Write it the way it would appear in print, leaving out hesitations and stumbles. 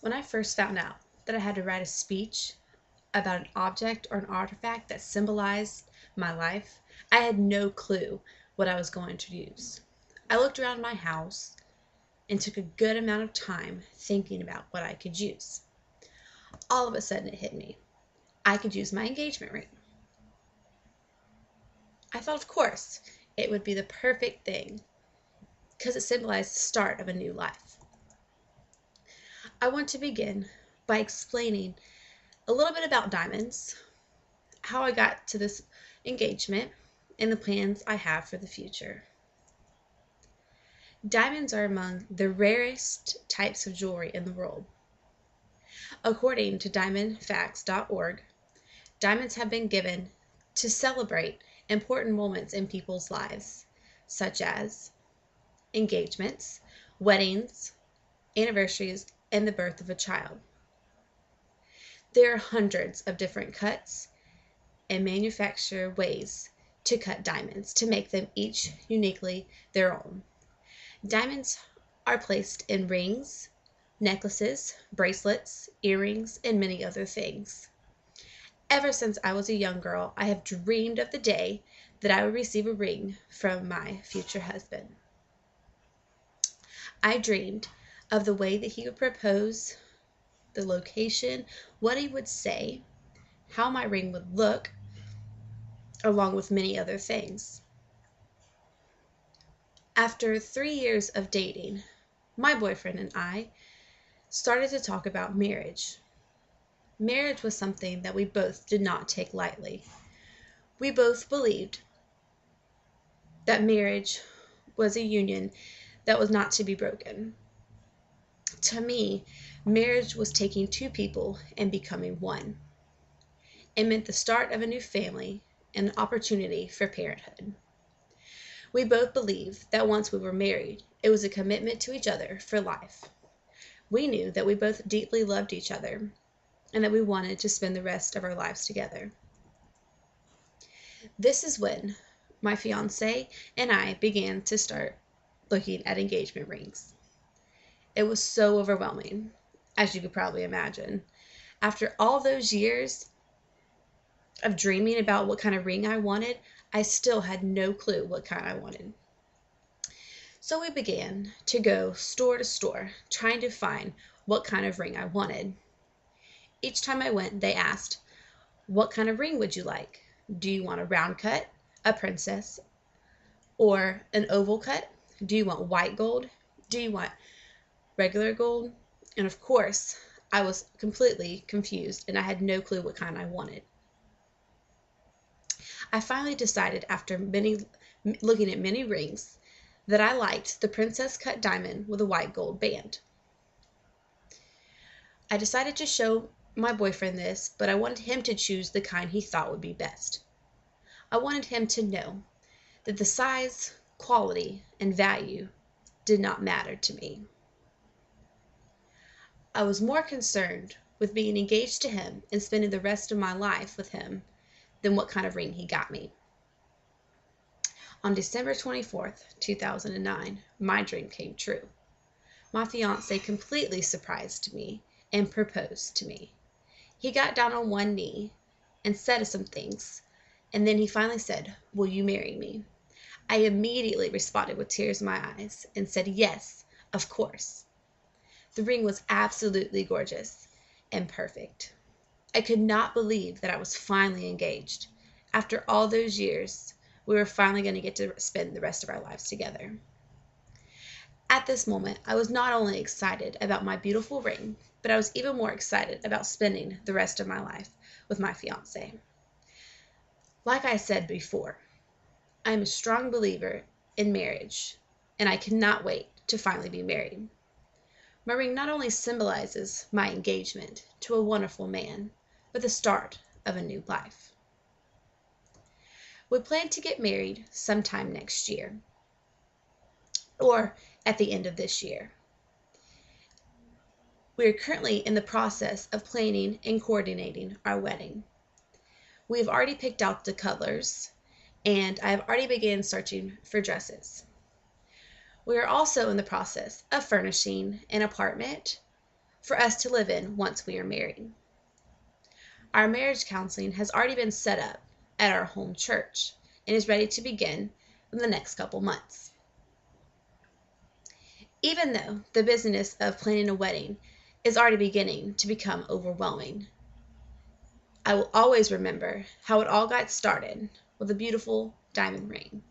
When I first found out that I had to write a speech about an object or an artifact that symbolized my life, I had no clue what I was going to use. I looked around my house and took a good amount of time thinking about what I could use. All of a sudden it hit me. I could use my engagement ring. I thought, of course, it would be the perfect thing because it symbolized the start of a new life. I want to begin by explaining a little bit about diamonds, how I got to this engagement, and the plans I have for the future. Diamonds are among the rarest types of jewelry in the world. According to diamondfacts.org, diamonds have been given to celebrate important moments in people's lives, such as engagements, weddings, anniversaries, and the birth of a child. There are hundreds of different cuts and manufacture ways to cut diamonds to make them each uniquely their own. Diamonds are placed in rings, necklaces, bracelets, earrings, and many other things. Ever since I was a young girl, I have dreamed of the day that I would receive a ring from my future husband. I dreamed of the way that he would propose, the location, what he would say, how my ring would look, along with many other things. After 3 years of dating, my boyfriend and I started to talk about marriage. Marriage was something that we both did not take lightly. We both believed that marriage was a union that was not to be broken. To me, marriage was taking two people and becoming one. It meant the start of a new family and an opportunity for parenthood. We both believed that once we were married, it was a commitment to each other for life. We knew that we both deeply loved each other and that we wanted to spend the rest of our lives together. This is when my fiance and I began to start looking at engagement rings. It was so overwhelming, as you could probably imagine. After all those years of dreaming about what kind of ring I wanted, I still had no clue what kind I wanted. So we began to go store to store, trying to find what kind of ring I wanted. Each time I went, they asked, "What kind of ring would you like? Do you want a round cut, a princess, or an oval cut? Do you want white gold? Do you want regular gold?" And of course, I was completely confused and I had no clue what kind I wanted. I finally decided, after looking at many rings, that I liked the princess cut diamond with a white gold band. I decided to show my boyfriend this, but I wanted him to choose the kind he thought would be best. I wanted him to know that the size, quality, and value did not matter to me. I was more concerned with being engaged to him and spending the rest of my life with him than what kind of ring he got me. On December 24th, 2009, my dream came true. My fiancé completely surprised me and proposed to me. He got down on one knee and said some things, and then he finally said, "Will you marry me?" I immediately responded with tears in my eyes and said, "Yes, of course." The ring was absolutely gorgeous and perfect. I could not believe that I was finally engaged. After all those years, we were finally going to get to spend the rest of our lives together. At this moment, I was not only excited about my beautiful ring, but I was even more excited about spending the rest of my life with my fiancé. Like I said before, I am a strong believer in marriage, and I cannot wait to finally be married. My ring not only symbolizes my engagement to a wonderful man, but the start of a new life. We plan to get married sometime next year, or at the end of this year. We are currently in the process of planning and coordinating our wedding. We have already picked out the colors, and I have already begun searching for dresses. We are also in the process of furnishing an apartment for us to live in once we are married. Our marriage counseling has already been set up at our home church and is ready to begin in the next couple months. Even though the business of planning a wedding is already beginning to become overwhelming, I will always remember how it all got started with a beautiful diamond ring.